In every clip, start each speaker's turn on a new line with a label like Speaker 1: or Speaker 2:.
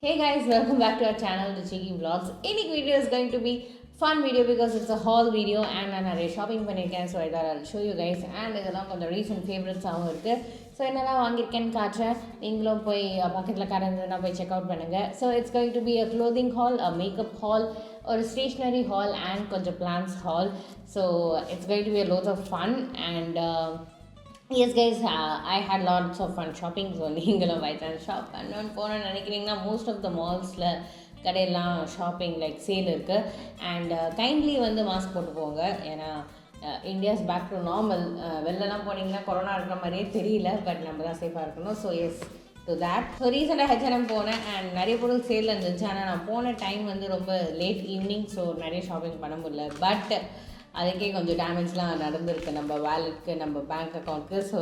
Speaker 1: Hey guys, welcome back to our channel, The Cheeky Vlogs. Any video is going to be fun video because it's a haul video and நான் நிறைய shopping பண்ணியிருக்கேன். So இதை I'll show you guys and இதெல்லாம் கொஞ்சம் recent ஃபேவரட்ஸாகவும் இருக்குது. So என்னெல்லாம் வாங்கியிருக்கேன்னு காட்டுறேன். நீங்களும் போய் பக்கத்தில் கடந்ததுன்னா போய் செக் அவுட் பண்ணுங்கள். So it's going to be a clothing hall, a makeup hall, ஒரு ஸ்டேஷ்னரி ஹால் அண்ட் கொஞ்சம் plants hall. So it's going to be a loads of fun and yes guys, I had lots of fun shopping. So நீங்களும் by chance shop பண்ணணும்னு போகணுன்னு நினைக்கிறீங்கன்னா most of the மால்ஸில் கடையெல்லாம் shopping like sale இருக்குது. And kindly வந்து mask போட்டு போங்க, ஏன்னா இந்தியாஸ் பேக் டு நார்மல். வெளிலலாம் போனீங்கன்னா கொரோனா இருக்கிற மாதிரியே தெரியல, பட் நம்ம தான் சேஃபாக இருக்கணும். So yes to that. So ரீசெண்டாக ஹெச்என்எம் போனேன் அண்ட் நிறைய பொருள் சேலில் இருந்துச்சு. ஆனால் நான் போன டைம் வந்து ரொம்ப லேட் ஈவினிங், ஸோ நிறைய ஷாப்பிங் பண்ண முடியல. பட் அதுக்கே கொஞ்சம் டேமேஜ்லாம் நடந்திருக்கு நம்ம வேலெட்க்கு, நம்ம பேங்க் அக்கௌண்ட்க்கு. ஸோ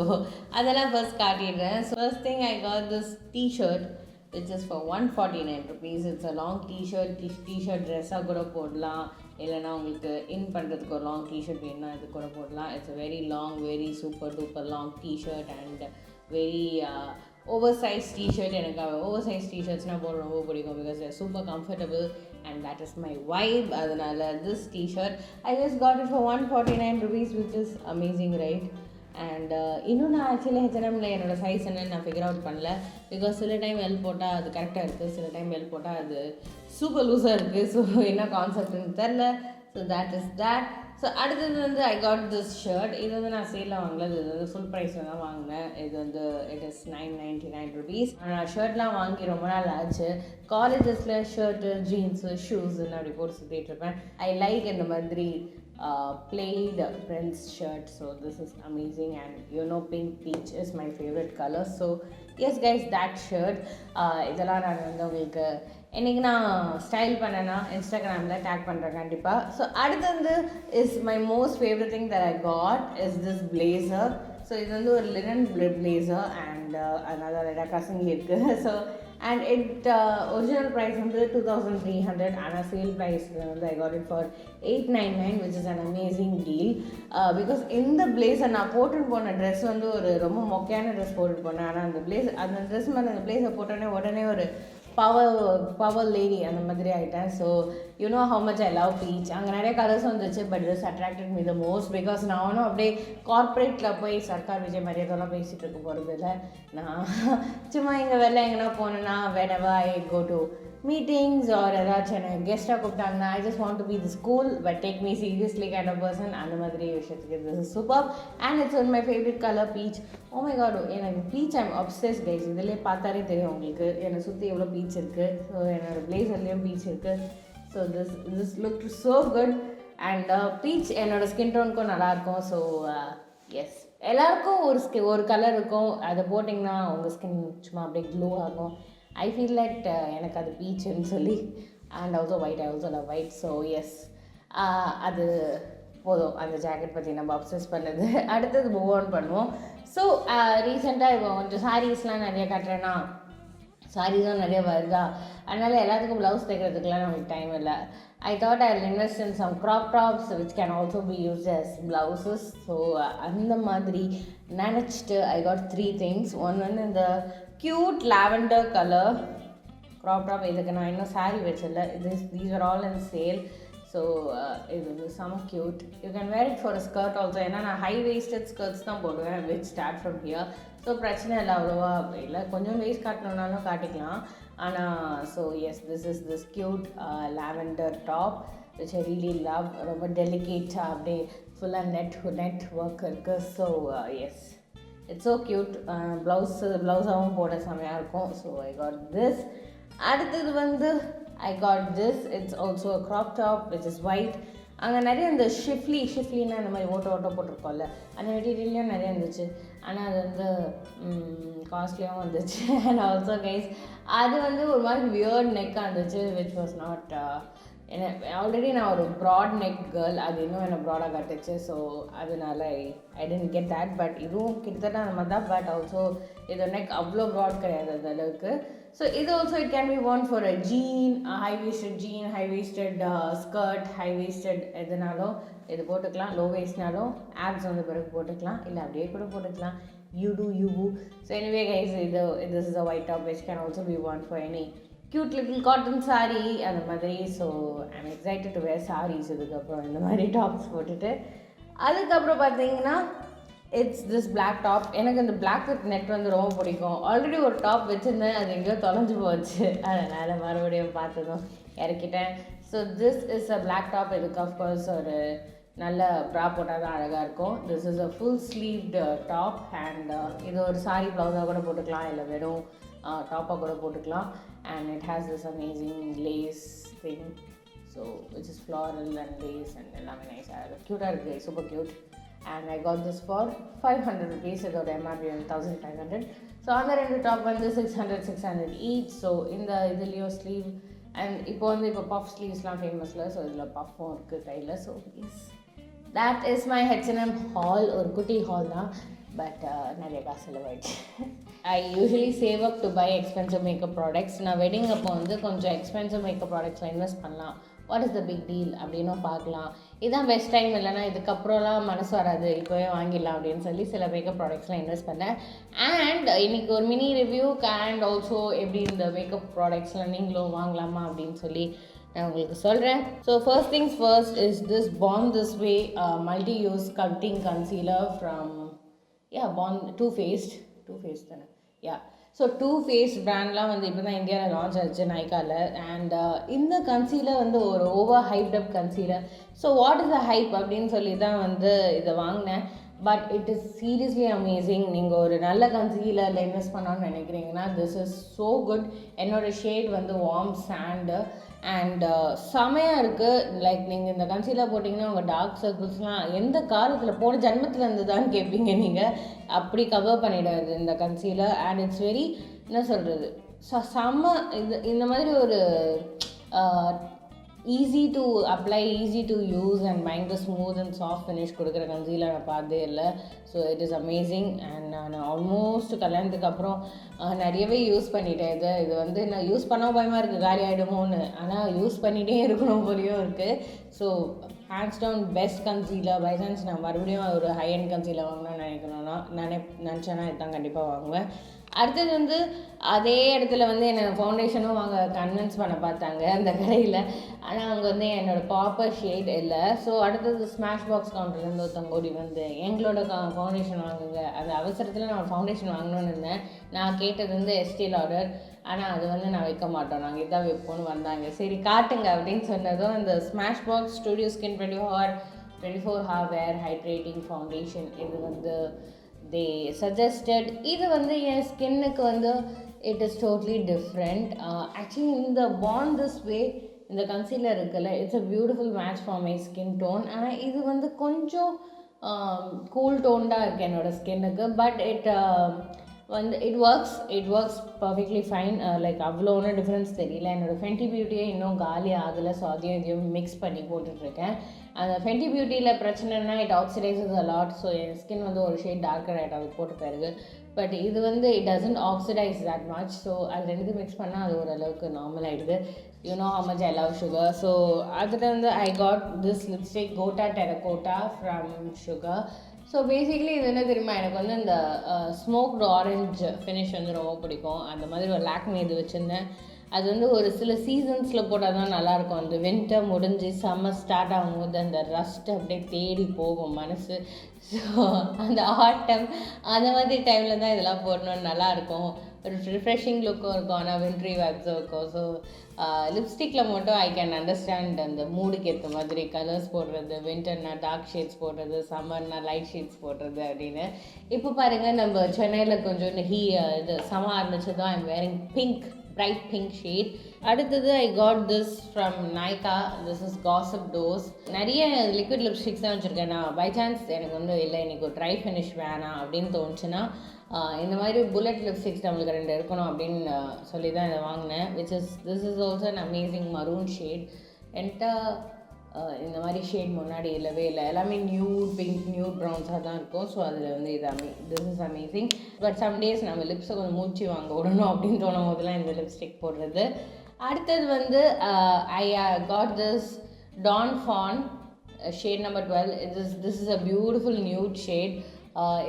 Speaker 1: அதெல்லாம் ஃபர்ஸ்ட் காட்டிடுறேன். So first thing I got this t-shirt which is for 149 rupees. It's a long t-shirt. T-shirt ட்ரெஸ்ஸாக கூட போடலாம், இல்லைனா உங்களுக்கு இன் பண்ணுறதுக்கு ஒரு லாங் டிஷர்ட் வேணும்னா இது கூட போடலாம். It's a very long, very super duper long T-shirt and very oversize T-shirt. எனக்கு ஓவர் சைஸ் டிஷர்ட்ஸ்னால் போட ரொம்ப பிடிக்கும் because super comfortable and that is my vibe. அதனால் this t-shirt I just got it for 149 rupees, which is amazing, right? And இன்னும் நான் actually ஹெச்என்எம்மில் என்னோடய size என்னன்னு நான் ஃபிகர் அவுட் பண்ணல. பிகாஸ் சில டைம் எல் போட்டால் அது கரெக்டாக இருக்குது, சில டைம் எல் போட்டால் அது சூப்பர் லூஸாக இருக்குது. ஸோ என்ன கான்செப்ட்னு தெரில. So that is that. So அடுத்தது வந்து ஐ காட் திஸ் ஷர்ட். இது வந்து நான் சேலில் வாங்கல, இது வந்து ஃபுல் ப்ரைஸில் தான் வாங்கினேன். இது வந்து இட் இஸ் 999 rupees. நான் ஷர்ட்லாம் வாங்கி ரொம்ப நாள் ஆச்சு. காலேஜஸில் ஷர்ட்டு, ஜீன்ஸு, ஷூஸுன்னு அப்படி போட்டு சுற்றிட்டு இருப்பேன். ஐ லைக் இந்த மாதிரி plaid prints shirt. So this is amazing, and you know pink peach is my favorite color. So yes guys, that shirt இதெல்லாம் நான் வந்து உங்களுக்கு இன்றைக்கி நான் ஸ்டைல் பண்ணேன்னா இன்ஸ்டாகிராமில் டேக் பண்ணுறேன் கண்டிப்பாக. ஸோ அடுத்து வந்து is my most favourite thing that I got is this blazer. So இது வந்து ஒரு லினன் பிளேசர் அண்ட் அதனால ரெண்டாக கசங்கி இருக்குது. So and it original price வந்து 2300, ஆனால் சேல் ப்ரைஸில் வந்து I got it for 899, which is an amazing deal. Because இந்த பிளேஸை நான் போட்டுட்டு போன ட்ரெஸ் வந்து ஒரு ரொம்ப மொக்கையான ட்ரெஸ் போட்டுட்டு போனேன். ஆனால் அந்த ட்ரெஸ் மேலே அந்த பிளேஸை உடனே ஒரு பவர் லேடி அந்த மாதிரி ஆகிட்டேன். So you know how much I love beach. அங்கே நிறைய கலர்ஸ் வந்துச்சு, but this attracted me the most because நானும் அப்படியே கார்ப்பரேட்டில் போய் சர்க்கார் விஜய் மாதிரி அதெல்லாம் பேசிகிட்டு இருக்க போகிறது இல்லை. நான் சும்மா இங்கே வெளில எங்கன்னா போனேன்னா whenever I go to meetings or ஏதாச்சும் எனக்கு கெஸ்ட்டாக கூப்பிட்டாங்கன்னா I just want to be this cool but take me seriously kind of person. அந்த மாதிரி விஷயத்துக்கு this is super and it's in my favorite color peach. Oh my god, எனக்கு beach I'm obsessed guys. இதிலே பார்த்தாலே தெரியும் உங்களுக்கு என்னை சுற்றி எவ்வளோ பீச் இருக்குது. ஸோ என்னோடய பிளேசர்லேயும் பீச் இருக்குது. So this looked so good and peach என்னோடய ஸ்கின் டோனுக்கும் நல்லாயிருக்கும். ஸோ எஸ், எல்லாருக்கும் ஒரு கலர் இருக்கும், அதை போட்டிங்கன்னா உங்கள் ஸ்கின் சும்மா அப்படியே க்ளோ ஆகும். ஐ ஃபீல் லைக் எனக்கு அது பீச்சுன்னு சொல்லி. And also white, I also love white. So yes, அது போதும் அந்த ஜாக்கெட் பற்றி நம்ம அப்சஸ் பண்ணது. அடுத்தது மூவ் ஆன் பண்ணுவோம். ஸோ ரீசெண்டாக இப்போ கொஞ்சம் சாரீஸ்லாம் நிறைய கட்டுறேன்னா சாரீஸும் நிறைய வருதா, அதனால் எல்லாத்துக்கும் ப்ளவுஸ் தைக்கிறதுக்குலாம் நமக்கு டைம் இல்லை. I thought I'll invest in some crop tops which can also be used as blouses. So அந்த மாதிரி நினச்சிட்டு I got 3 things. ஒன்று வந்து இந்த cute lavender color crop top. இதுக்கு நான் இன்னும் saree வச்சிடல. These are all in sale. So இது வந்து செம cute. You can wear it for a skirt also. ஏன்னா நான் ஹை வேஸ்டட் ஸ்கர்ட்ஸ் தான் போடுவேன் which start from here. So பிரச்சனை இல்லை அவ்வளோவா இல்லை, கொஞ்சம் வேஸ்ட் காட்டணுன்னாலும் காட்டிக்கலாம். ஆனால் so yes, this cute lavender top which I really love. ரொம்ப டெலிகேட்டாக அப்படியே ஃபுல்லாக நெட் ஒர்க் இருக்குது. So yes, it's so cute. ப்ளவுஸாகவும் போட செமையாக இருக்கும். So I got this. அடுத்தது வந்து I got this. It's also a crop top which is white. அங்கே நிறைய இந்த ஷிஃப்லின்னா இந்த மாதிரி ஓட்ட போட்டிருக்கோம்ல, அந்த மெட்டீரியல்லையும் நிறைய இருந்துச்சு. ஆனால் அது வந்து காஸ்ட்லியாகவும் வந்துச்சு. அண்ட் ஆல்சோ கைஸ், அது வந்து ஒரு மாதிரி வியர்ட் நெக்காக இருந்துச்சு விச் வாஸ் நாட் என்ன. ஆல்ரெடி நான் ஒரு ப்ராட் நெக் கேர்ள், அது இன்னும் என்னை ப்ராடாக கட்டுச்சு. ஸோ அதனால I tend get that. But இதுவும் கிட்டத்தட்ட அந்த மாதிரி தான். பட் ஆல்சோ இது நெக் அவ்வளோ ப்ராட் கிடையாது அந்த அளவுக்கு. ஸோ இது also it can be one for a jean, high waisted jean, high waisted skirt, high waisted எதுனாலும் இது போட்டுக்கலாம். லோ வேஸ்ட்னாலும் ஆப்ஸ் வந்து பிறகு போட்டுக்கலாம், இல்லை அப்படியே கூட போட்டுக்கலாம். You do. So anyway guys, this is a white top which can also be worn for any cute little cotton sari அந்த மாதிரி. ஸோ ஐம் எக்ஸைட்டட் டு வேர் சாரீஸ் இதுக்கப்புறம் இந்த மாதிரி டாப்ஸ் போட்டுட்டு. அதுக்கப்புறம் பார்த்தீங்கன்னா இட்ஸ் திஸ் பிளாக் டாப். எனக்கு இந்த பிளாக் வித் நெட் வந்து ரொம்ப பிடிக்கும். ஆல்ரெடி ஒரு டாப் வச்சுருந்தேன், அது எங்கேயோ தொலைஞ்சு போச்சு, அதனால் மறுபடியும் பார்த்ததும் இறக்கிட்டேன். So this is a black top. இதுக்கு அஃப்கோர்ஸ் ஒரு நல்ல ப்ரா போட்டால் தான் அழகாக இருக்கும். This is a full sleeved top and இது ஒரு சாரி ப்ளவுஸாக கூட போட்டுக்கலாம், இல்லை வெறும் டாப்பாக கூட போட்டுக்கலாம். And it has this amazing lace thing, so which is floral and lace and எல்லாமே நைஸாக இருக்குது, க்யூட்டாக இருக்குது, super cute. And I got this for 500 rupees. இதோட எம்ஆர்பி 1500. ஸோ அந்த ரெண்டு டாப் வந்து 600 ஈச். ஸோ இந்த இதுலேயும் ஸ்லீவ் அண்ட் இப்போ பஃப் ஸ்லீவ்ஸ்லாம் ஃபேமஸில், ஸோ இதில் பஃப்பும் இருக்குது கையில். So please that is my H&M haul. ஒரு குட்டி ஹால் தான், பட் நிறைய காசு செலவாயிடுச்சு. I usually save up to buy expensive makeup products. நான் வெட்டிங் அப்போ வந்து கொஞ்சம் எக்ஸ்பென்சிவ் மேக்கப் ப்ராடக்ட்ஸில் இன்வெஸ்ட் பண்ணலாம், what is the big deal அப்படின்னும் பார்க்கலாம். இதுதான் பெஸ்ட் டைம், இல்லைனா இதுக்கப்புறம்லாம் மனசு வராது, இப்போவே வாங்கிடலாம் அப்படின்னு சொல்லி சில மேக்கப் ப்ராடக்ட்ஸ்லாம் இன்வெஸ்ட் பண்ணேன். அண்ட் இன்றைக்கி ஒரு மினி ரிவ்யூ அண்ட் ஆல்சோ எப்படி இந்த மேக்கப் ப்ராடக்ட்ஸ்லாம் நீங்களும் வாங்கலாமா அப்படின்னு சொல்லி நான் உங்களுக்கு சொல்கிறேன். So first things first is this Born This Way multi use sculpting concealer from Too Faced தானே. ஸோ Too Faced பிராண்ட்லாம் வந்து இப்போ தான் இந்தியாவில் லான்ச் ஆச்சு நைக்காவில். அண்ட் இந்த கன்சீலர் வந்து ஒரு over hyped up concealer. So what is a hype அப்படின்னு சொல்லி தான் வந்து இதை வாங்கினேன். But it is seriously amazing. நீங்கள் ஒரு நல்ல கன்சீலரில் இன்வெஸ்ட் பண்ணணும்னு நினைக்கிறீங்கன்னா திஸ் இஸ் ஸோ குட். என்னோடய ஷேட் வந்து வார்ம் சாண்டு அண்ட் செமையாக இருக்குது. லைக் நீங்கள் இந்த கன்சீலர் போட்டிங்கன்னா உங்கள் டார்க் சர்க்கிள்ஸ்லாம் எந்த காலத்தில் போன ஜன்மத்தில் இருந்து தான் கேட்பீங்க நீங்கள், அப்படி கவர் பண்ணிடாது இந்த கன்சீலர். அண்ட் இட்ஸ் வெரி என்ன சொல்கிறது செம்ம இந்த மாதிரி ஒரு easy to apply, easy to use and பயங்கர ஸ்மூத் அண்ட் சாஃப்ட் ஃபினிஷ் கொடுக்குற கன்சீலர் நான் பார்த்ததே இல்லை. So it is amazing. And நான் ஆல்மோஸ்ட் கல்யாணத்துக்கு அப்புறம் நிறையவே யூஸ் பண்ணிட்டேன். இது வந்து நான் யூஸ் பண்ண பயமாக இருக்குது காலி ஆகிடுமோன்னு, ஆனால் யூஸ் பண்ணிகிட்டே இருக்கணும் போலியும் இருக்குது. So hands down best concealer. By chance நான் மறுபடியும் ஒரு ஹை அண்ட் கன்சீலர் வாங்கணும்னு நினச்சேன்னா இதுதான் கண்டிப்பாக வாங்குவேன். அடுத்தது வந்து அதே இடத்துல வந்து என்னை ஃபவுண்டேஷனும் வாங்க கன்வின்ஸ் பண்ண பார்த்தாங்க அந்த கடையில், ஆனால் அவங்க வந்து என்னோடய ப்ராப்பர் ஷேட் இல்லை. ஸோ அடுத்தது ஸ்மாஷ் பாக்ஸ் கவுண்டர்லேருந்து ஒருத்தவங்க ஓடி வந்து எங்களோட ஃபவுண்டேஷன் வாங்குங்க. அந்த அவசரத்தில் நான் ஃபவுண்டேஷன் வாங்கணும்னு இருந்தேன். நான் கேட்டது வந்து எஸ்டி லாடர், ஆனால் அது வந்து நான் வைக்க மாட்டோம், நாங்கள் இதான் வைப்போன்னு வந்தாங்க. சரி காட்டுங்க அப்படின்னு சொன்னதும் இந்த smash box studio skin 24 hour wear hydrating foundation இது வந்து they suggested. இது வந்து என் ஸ்கின்னுக்கு வந்து it is totally different. Actually இந்த Born This Way இந்த கன்சீலர் இருக்குல்ல, it's a beautiful match for my skin tone. ஆனால் இது வந்து கொஞ்சம் கூல் டோன்டாக இருக்குது என்னோடய ஸ்கின்னுக்கு. But it works perfectly fine. Like அவ்வளோ ஒன்றும் டிஃப்ரென்ஸ் தெரியல. என்னோடய ஃபென்டி பியூட்டியே இன்னும் காலி ஆகலை. ஸோ அதையும் இதையும் மிக்ஸ் பண்ணி போட்டுட்ருக்கேன். அந்த ஃபென்டி பியூட்டியில் பிரச்சனைனா it oxidises a lot. So N skin வந்து ஒரு ஷேட் டார்க்கர் ஆகிட்டு அது போட்டு பிறகு. பட் இது வந்து it doesn't oxidise that much. So அது ரெண்டு மிக்ஸ் பண்ணால் அது ஓரளவுக்கு நார்மல் ஆகிடுது. You know how much I love sugar. So அதில் வந்து I got this lipstick cotta terracotta from sugar. So basically இது என்ன தெரியுமா, எனக்கு வந்து இந்த ஸ்மோக்டு ஆரஞ்சு ஃபினிஷ் வந்து ரொம்ப பிடிக்கும். அந்த மாதிரி ஒரு லாக்மி இது வச்சுருந்தேன். அது வந்து ஒரு சில சீசன்ஸில் போட்டால் தான் நல்லாயிருக்கும். அந்த வின்டர் முடிஞ்சு சம்மர் ஸ்டார்ட் ஆகும்போது அந்த ரஸ்ட் அப்படியே தேடி போகும் மனசு. ஸோ அந்த ஆட்டம் அந்த மாதிரி டைமில் தான் இதெல்லாம் போடணுன்னு நல்லாயிருக்கும். ஒரு ரிஃப்ரெஷிங் லுக்கும் இருக்கும், ஆனால் வின்ட்ரி வைப்ஸும் இருக்கும். ஸோ லிப்ஸ்டிக்கில் மட்டும் ஐ கேன் அண்டர்ஸ்டாண்ட் அந்த மூடுக்கு ஏற்ற மாதிரி கலர்ஸ் போடுறது, வின்டர்னா டார்க் ஷேட்ஸ் போடுறது, சம்மர்னா லைட் ஷேட்ஸ் போடுறது அப்படின்னு. இப்போ பாருங்கள் நம்ம சென்னையில் கொஞ்சம் இது சம்மர் ஆரம்பிச்சு தான் I'm wearing pink, bright pink shade. அடுத்தது I got this from Nykaa. This is gossip dose. நிறைய லிக்விட் லிப்ஸ்டிக்ஸ் தான் வச்சுருக்கேன். நான் பை சான்ஸ் எனக்கு வந்து இல்லை இன்றைக்கி ஒரு ட்ரை ஃபினிஷ் வேணாம் அப்படின்னு தோணுச்சுன்னா இந்த மாதிரி புல்லட் லிப்ஸ்டிக்ஸ் நம்மளுக்கு 2 இருக்கணும் அப்படின்னு சொல்லி தான் இதை வாங்கினேன். This is also an amazing maroon shade. என்கிட்ட இந்த மாதிரி ஷேட் முன்னாடி இல்லவே இல்லை. எல்லாமே நியூட் பிங்க், நியூட் ப்ரௌன்ஸாக தான் இருக்கும். ஸோ அதில் வந்து this is amazing. But some days நம்ம லிப்ஸை கொஞ்சம் மூச்சு வாங்க விடணும் அப்படின்னு தோணும் போதெல்லாம் இந்த லிப்ஸ்டிக் போடுறது. அடுத்தது வந்து I got this tan fan shade number 12. This is a beautiful nude shade.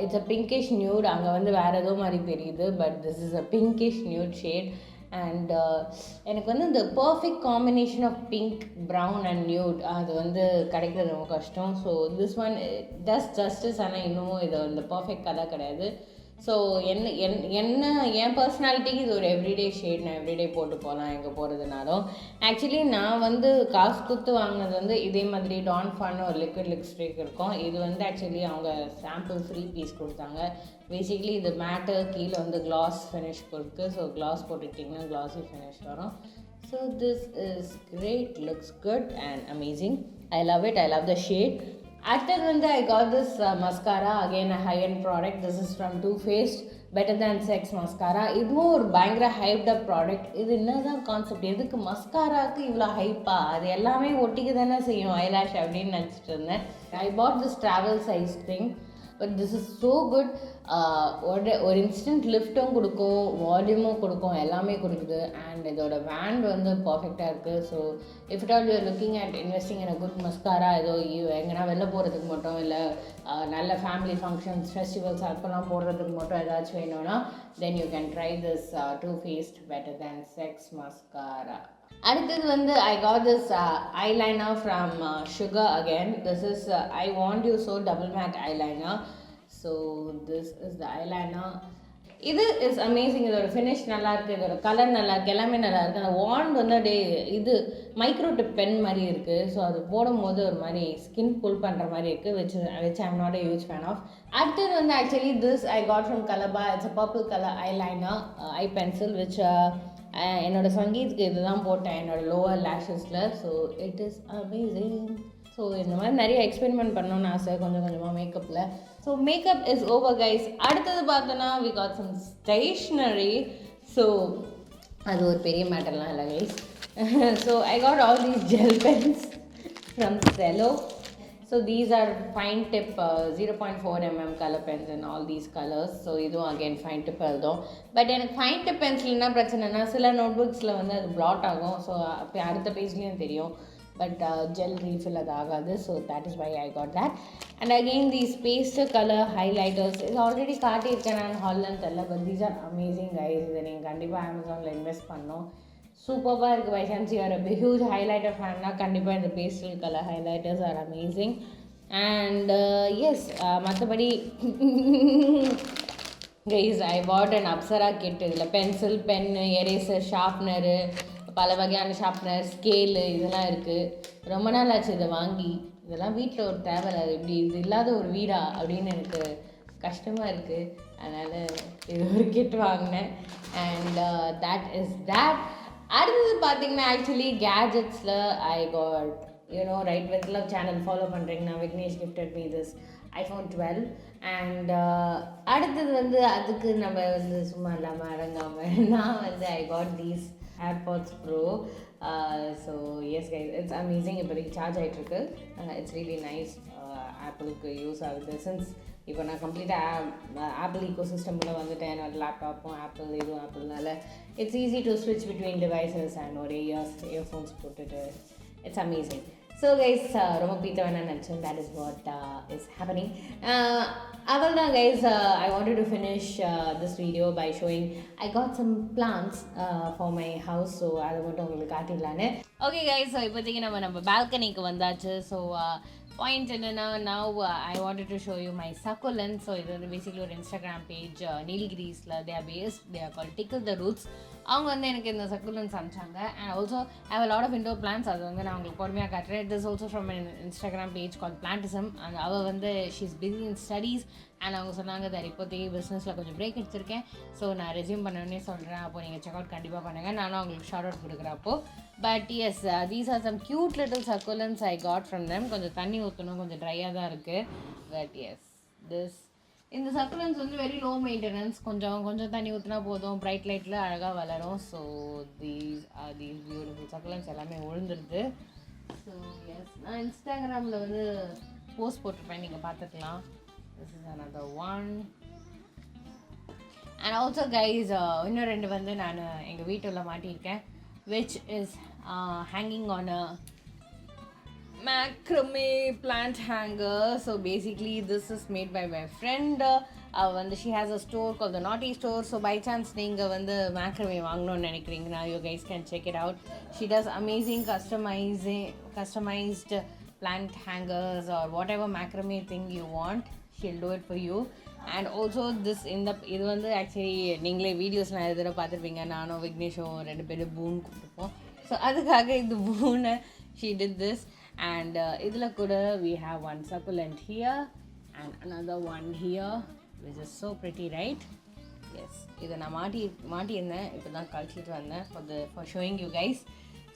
Speaker 1: It's a pinkish nude. அங்கே வந்து வேறு ஏதோ மாதிரி தெரியுது, but this is a pinkish nude shade. And எனக்கு வந்து இந்த perfect combination of pink brown and nude அது வந்து கிடைக்கிறது ரொம்ப கஷ்டம். So this one does justice. ஆனால் இன்னும் இது இந்த பர்ஃபெக்ட் கலர் கிடையாது. ஸோ என்ன என் பர்சனாலிட்டிக்கு இது ஒரு எவ்ரிடே ஷேட். நான் எவ்ரிடே போட்டு போகலாம் எங்கே போகிறதுனாலும். ஆக்சுவலி நான் வந்து காசு கொடுத்து வாங்கினது வந்து இதே மாதிரி டான் ஃபன் ஒரு லிக்விட் லிப்ஸ்டிக் இருக்கும். இது வந்து ஆக்சுவலி அவங்க சாம்பிள் ஃப்ரீ பீஸ் கொடுத்தாங்க. பேசிக்லி இது மேட்டு கீழே வந்து கிளாஸ் ஃபினிஷ் இருக்குது. ஸோ கிளாஸ் போட்டுக்கிட்டிங்கன்னா கிளாஸி ஃபினிஷ் வரும். So this is great, looks good and amazing. I love it. I love the shade. அடுத்தது வந்து I got this mascara, again a high-end product. This is from Too Faced Better Than Sex mascara. இதுவும் ஒரு பயங்கர hyped அப் product. இது என்னதான் concept, எதுக்கு மஸ்காராவுக்கு இவ்வளோ ஹைப்பா, அது எல்லாமே ஒட்டிக்க தானே செய்யும் ஐலாஷ் அப்படின்னு நினச்சிட்டு இருந்தேன். I bought this travel size thing, but this is so good. ஒரு இன்ஸ்டன்ட் லிஃப்ட்டும் கொடுக்கும், வால்யூமும் கொடுக்கும், எல்லாமே கொடுக்குது. அண்ட் இதோட வேண்ட் வந்து பர்ஃபெக்டாக இருக்குது. So if it all you are looking at investing in a good mascara, ஏதோ எங்கன்னா வெளில போகிறதுக்கு மட்டும் இல்லை நல்ல ஃபேமிலி ஃபங்க்ஷன்ஸ் ஃபெஸ்டிவல்ஸ் அப்போல்லாம் போடுறதுக்கு மட்டும் ஏதாச்சும் வேணும்னா then you can try this Too Faced Better Than Sex mascara. அடுத்தது வந்து I got this eyeliner from Sugar again. This is I Want You So double matte eyeliner. So this is the eyeliner. இது is amazing. இதோட finish நல்லாயிருக்கு, இதோட colour நல்லாயிருக்கு, எல்லாமே நல்லாயிருக்கு. அந்த வாண்ட் வந்து அப்படியே இது மைக்ரோ டிப் பென் மாதிரி இருக்குது. ஸோ அது போடும்போது ஒரு மாதிரி ஸ்கின் புல் பண்ணுற மாதிரி இருக்குது, which I'm not a huge fan of. அடுத்தது வந்து actually this I got from Kalaba. It's a purple color eyeliner, eye pencil, which என்னோடய சங்கீத்துக்கு இது தான் போட்டேன் என்னோடய லோவர் லேஷஸில். So it is amazing. So இந்த மாதிரி நிறைய எக்ஸ்பெரிமெண்ட் பண்ணணும்னு ஆசை கொஞ்சம் கொஞ்சமாக மேக்கப்பில். So makeup is over guys. அடுத்தது பார்த்தோன்னா we got some stationery. So அது ஒரு பெரிய மேட்டர்லாம் இல்லை guys. So I got all these gel pens from Cello. So these are fine tip 0.4 mm color pens in all these colors. So இதுவும் again fine tip எழுதும். But எனக்கு fine tip pencil என்ன பிரச்சனைனா சில நோட்புக்ஸில் வந்து அது ப்ளாட் ஆகும். So அப்போ அடுத்த பேஜ்லேயும் தெரியும். But gel refill அது ஆகாது. So that is why I got that. And again these pastel color highlighters இது ஆல்ரெடி காட்டியிருக்கேன் நான் ஹாலில் தெரியல. But these are amazing guys. இதை நீங்கள் கண்டிப்பாக அமேசானில் இன்வெஸ்ட் பண்ணணும். சூப்பராக இருக்குது. By chance you are a huge highlighter ஃபேன்னா கண்டிப்பாக இந்த pastel colour highlighters are amazing. And yes மற்றபடி guys I bought and Apsara kit. இதில் பென்சில், பென்னு, எரேசர், ஷார்ப்னரு, பல வகையான ஷார்ப்னர், ஸ்கேலு இதெல்லாம் இருக்குது. ரொம்ப நாள் ஆச்சு இதை வாங்கி. இதெல்லாம் வீட்டில் ஒரு தேவை, இப்படி இது இல்லாத ஒரு வீடா அப்படின்னு எனக்கு கஷ்டமாக இருக்குது. அதனால் இது ஒரு கிட் வாங்கினேன். And that is that. அடுத்தது பார்த்தீங்கன்னா ஆக்சுவலி கேஜெட்ஸில் I got write with love channel follow பண்ணுறீங்கன்னா Vignesh gifted me this iPhone 12. And அடுத்தது வந்து அதுக்கு நம்ம வந்து சும்மா இல்லாமல் அடங்காமல் நான் வந்து I got these AirPods Pro. So yes guys it's amazing. இப்போதைக்கு சார்ஜ் ஆகிட்டுருக்கு. It's really nice. ஆப்பிளுக்கு யூஸ் ஆகுது. சின்ஸ் இப்போ நான் கம்ப்ளீட்டாக ஆப்பிள் ஈக்கோ சிஸ்டமில் வந்துட்டேன். என்னோட லேப்டாப்பும் ஆப்பிள், இதுவும் ஆப்பிள்னால இட்ஸ் ஈஸி டு ஸ்விட்ச் பிட்வீன் டிவைசஸ் அண்ட் ஒரு இயர்ஃபோன்ஸ் போட்டுட்டு இட்ஸ் அமேசிங். ஸோ கைஸ் ரொம்ப பீத்த வேணான்னு நினச்சேன். That is what is happening. அவள் தான் guys I wanted to finish this video by showing I got some plans for my house. So அதை மட்டும் உங்களுக்கு காட்டிடலான்னு. ஓகே கைஸ், ஸோ இப்போதைக்கு நம்ம பால்கனிக்கு வந்தாச்சு. ஸோ பாயிண்ட் என்னென்னா now I wanted to show you my succulents. So இது வந்து பேசிக்கலி ஒரு இன்ஸ்டாகிராம் பேஜ் நீல்கிரிஸில் they are based. They are called tickle the roots. அவங்க வந்து எனக்கு இந்த சக்குலன்ஸ் அனுப்பிச்சாங்க. And also have a lot of indoor plants. அது வந்து நான் உங்களுக்கு பொறுமையாக காட்டுறேன். It is also from Instagram page called Plantism. And அவள் வந்து she is busy in studies. And அவங்க சொன்னாங்க தட் இப்போதைக்கு பிஸ்னஸில் கொஞ்சம் பிரேக் எடுத்திருக்கேன். ஸோ நான் ரெஸ்யூம் பண்ணோன்னே சொல்கிறேன். அப்போ நீங்கள் செக் அவுட் கண்டிப்பாக பண்ணுங்கள். நானும் அவங்களுக்கு ஷார்ட் அவுட் கொடுக்குறப்போ. But yes these are some cute little succulents I got from them. கொஞ்சம் தண்ணி ஊற்றணும், கொஞ்சம் ட்ரையாக தான் இருக்குது. பட் எஸ் இந்த சக்குலன்ஸ் வந்து வெரி லோ மெயின்டெனன்ஸ். கொஞ்சம் தண்ணி ஊற்றினா போதும், பிரைட் லைட்டில் அழகாக வளரும். ஸோ தீஸ் பியூட்டிஃபுல் சக்குலன்ஸ் எல்லாமே விழுந்துருது. ஸோ எஸ் நான் இன்ஸ்டாகிராமில் வந்து போஸ்ட் போட்டிருப்பேன், நீங்கள் பார்த்துக்கலாம். This is another one. And also guys இன்னும் ரெண்டு வந்து நான் எங்கள் வீட்டுள்ள மாட்டியிருக்கேன், which is hanging on a macrame plant hanger. So basically this is made by my friend she has a store called the Naughty Store. So by chance நீங்கள் வந்து macrame வாங்கணும்னு நினைக்கிறீங்கன்னா you guys can check it out. She does amazing customized plant hangers or whatever macrame thing you want, she'll do it for you. And also this இது வந்து actually நீங்களே videos நிறைய தடவை பார்த்துருப்பீங்க. நானும் விக்னேஷும் 2 பேரும் பூன் கொடுத்துருப்போம். ஸோ அதுக்காக இந்த பூனை she did this. And இதில் கூட we have one succulent here and another one here which is so pretty, right? Yes, இதை நான் மாட்டியிருந்தேன், இப்போ தான் கழிச்சிட்டு வந்தேன் for showing you guys.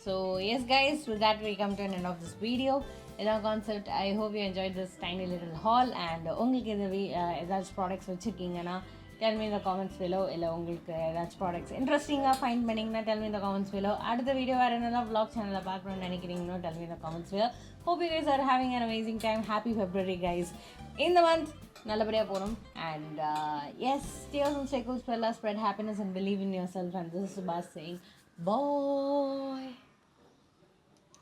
Speaker 1: So yes guys, with that we come to an end of this video. இதான் concept. I hope you enjoyed this tiny little haul. And உங்களுக்கு இந்த ஏதாச்சும் products வச்சுருக்கீங்கன்னா tell me in the comments below. இல்லை உங்களுக்கு ஏதாச்சும் products இன்ட்ரெஸ்டிங்காக find பண்ணிங்கன்னா tell me in the comments below. அடுத்த வீடியோ வேறு என்னெல்லாம் vlog சேனலில் பார்க்கணும்னு நினைக்கிறீங்களோ tell me in the comments below. Hope you guys are having an amazing time. Happy February guys. In the month நல்லபடியாக போகணும். And yes, stay awesome, stay cool, spread happiness and believe in yourself. And this is Subhash saying bye.